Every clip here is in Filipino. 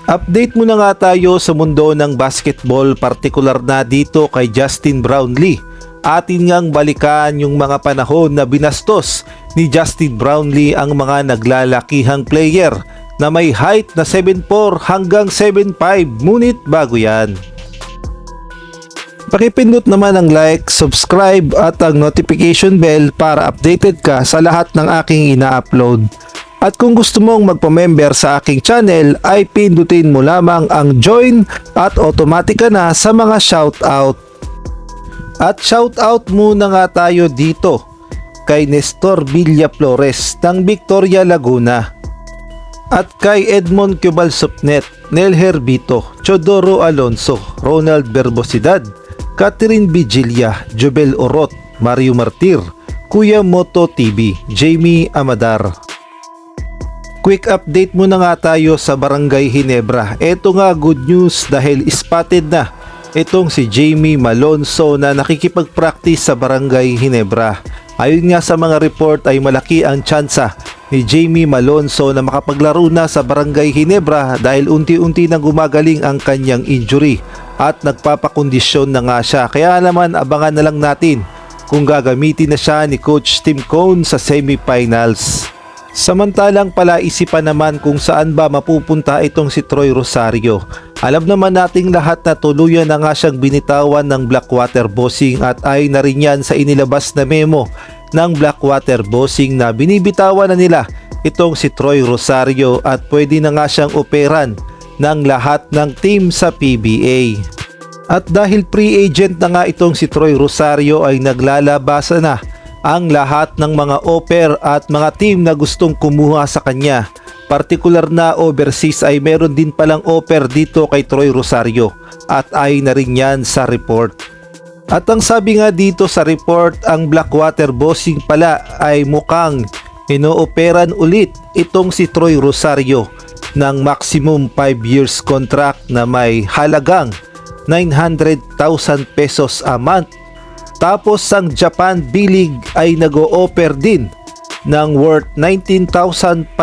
Update muna nga tayo sa mundo ng basketball, partikular na dito kay Justin Brownlee. Atin ngang balikan yung mga panahon na binastos ni Justin Brownlee ang mga naglalakihang player na may height na 7'4 hanggang 7'5. Ngunit bago yan, pakipindot naman ang like, subscribe at ang notification bell para updated ka sa lahat ng aking ina-upload. At kung gusto mong magpa-member sa aking channel ay pindutin mo lamang ang join at automatic ka na sa mga shoutout. At shoutout muna nga tayo dito kay Nestor Villaflores ng Victoria, Laguna. At kay Edmond Cubalsopnet, Nel Herbito, Chodoro Alonso, Ronald Verbosidad, Catherine Vigilia, Jobel Orot, Mario Martir, Kuya Moto TV, Jamie Amadar. Quick update muna nga tayo sa Barangay Ginebra. Ito nga good news dahil spotted na itong si Jamie Malonzo na nakikipag-practice sa Barangay Ginebra. Ayon nga sa mga report ay malaki ang tsansa ni Jamie Malonzo na makapaglaro na sa Barangay Ginebra dahil unti-unti nang gumagaling ang kanyang injury at nagpapakondisyon na nga siya. Kaya naman abangan na lang natin kung gagamitin na siya ni Coach Tim Cone sa semifinals. Samantalang palaisipan naman kung saan ba mapupunta itong si Troy Rosario. Alam naman nating lahat na tuluyan na nga siyang binitawan ng Blackwater Bossing at ay na rin yan sa inilabas na memo ng Blackwater Bossing na binibitawan na nila itong si Troy Rosario at pwede na nga siyang operan ng lahat ng team sa PBA. At dahil free agent na nga itong si Troy Rosario ay naglalabasa na ang lahat ng mga offer at mga team na gustong kumuha sa kanya. Partikular na overseas ay meron din palang offer dito kay Troy Rosario at ay na rin yan sa report. At ang sabi nga dito sa report, ang Blackwater Bossing pala ay mukhang inooperan ulit itong si Troy Rosario ng maximum 5 years contract na may halagang 900,000 pesos a month. Tapos ang Japan B-League ay nag-o-offer din ng worth 19,500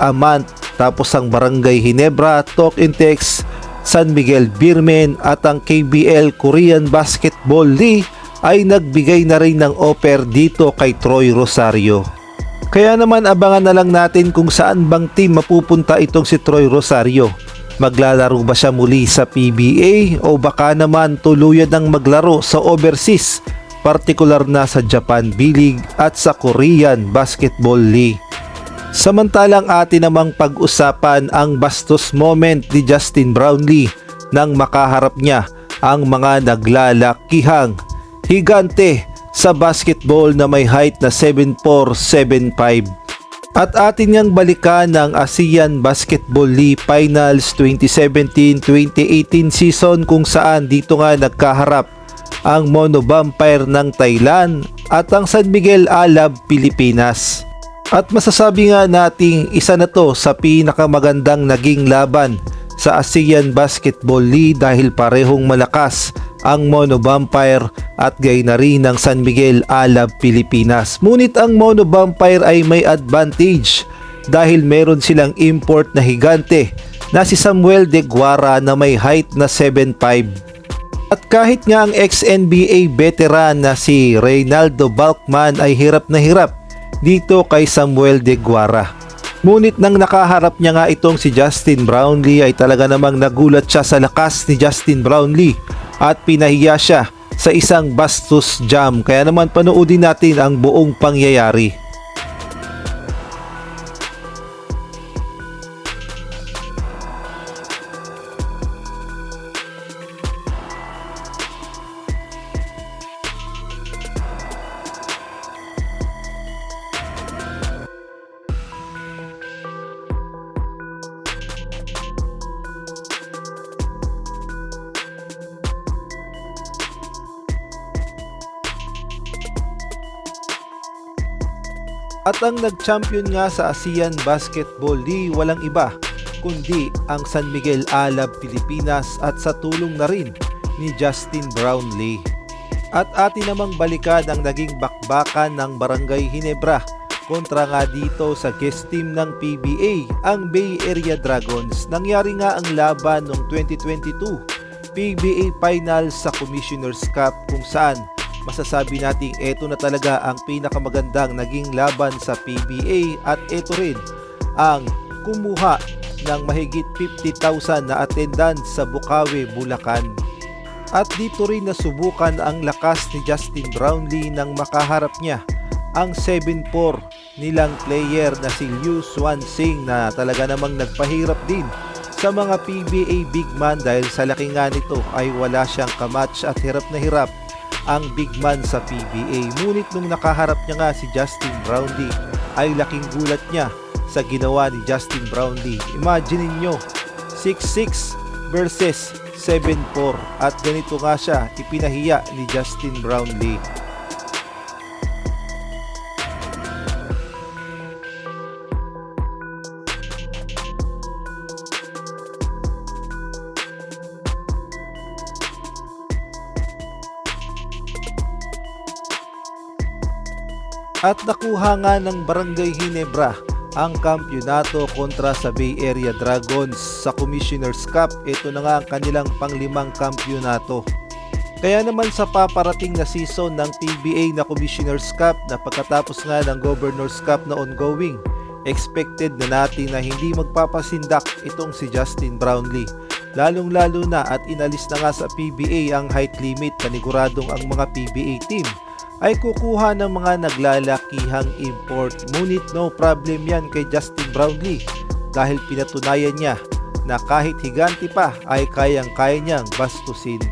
a month. Tapos ang Barangay Ginebra, Talk and Text, San Miguel Beermen at ang KBL Korean Basketball League ay nagbigay na rin ng offer dito kay Troy Rosario. Kaya naman abangan na lang natin kung saan bang team mapupunta itong si Troy Rosario. Maglalaro ba siya muli sa PBA o baka naman tuluyan ng maglaro sa overseas, partikular na sa Japan B-League at sa Korean Basketball League. Samantalang atin namang pag-usapan ang bastos moment ni Justin Brownlee nang makaharap niya ang mga naglalakihang higante sa basketball na may height na 7'4", 7'5". At atin ngang balikan ng ASEAN Basketball League Finals 2017-2018 season kung saan dito nga nagkaharap ang Mono Vampire ng Thailand at ang San Miguel Alab Pilipinas. At masasabi nga nating isa na to sa pinakamagandang naging laban sa ASEAN Basketball League dahil parehong malakas ang Mono Vampire at gay na rin ng San Miguel Alab Pilipinas. Ngunit ang Mono Vampire ay may advantage dahil meron silang import na higante na si Samuel De Guara na may height na 7'5". At kahit nga ang ex-NBA veteran na si Reynaldo Balkman ay hirap na hirap dito kay Samuel De Guara. Ngunit nang nakaharap niya nga itong si Justin Brownlee ay talaga namang nagulat siya sa lakas ni Justin Brownlee at pinahiya siya sa isang bastos jam. Kaya naman panoodin natin ang buong pangyayari. At ang nag-champion nga sa ASEAN Basketball League walang iba kundi ang San Miguel Alab Pilipinas at sa tulong na rin ni Justin Brownlee. At atin namang balikan ang naging bakbakan ng Barangay Ginebra Kontra nga dito sa guest team ng PBA, ang Bay Area Dragons. Nangyari nga ang laban noong 2022 PBA Finals sa Commissioner's Cup kung saan masasabi nating eto na talaga ang pinakamagandang naging laban sa PBA at eto rin ang kumuha ng mahigit 50,000 na attendance sa Bukawi, Bulacan. At dito rin nasubukan ang lakas ni Justin Brownlee nang makaharap niya ang 7'4 nilang player na si Liu Swansing na talaga namang nagpahirap din sa mga PBA big man dahil sa laki nga nito ay wala siyang kamatch at hirap na hirap ang big man sa PBA. Ngunit nung nakaharap niya nga si Justin Brownlee ay laking gulat niya sa ginawa ni Justin Brownlee. Imagine niyo 6'6 versus 7'4 at ganito nga siya ipinahiya ni Justin Brownlee. At nakuha nga ng Barangay Ginebra ang kampyonato kontra sa Bay Area Dragons sa Commissioner's Cup. Ito na nga ang kanilang panglimang kampyonato. Kaya naman sa paparating na season ng PBA na Commissioner's Cup na pagkatapos nga ng Governor's Cup na ongoing, expected na natin na hindi magpapasindak itong si Justin Brownlee. Lalong-lalo na at inalis na nga sa PBA ang height limit, paniguradong ang mga PBA team ay kukuha ng mga naglalakihang import. Ngunit no problem yan kay Justin Brownlee dahil pinatunayan niya na kahit higanti pa ay kayang-kaya niyang bastusin.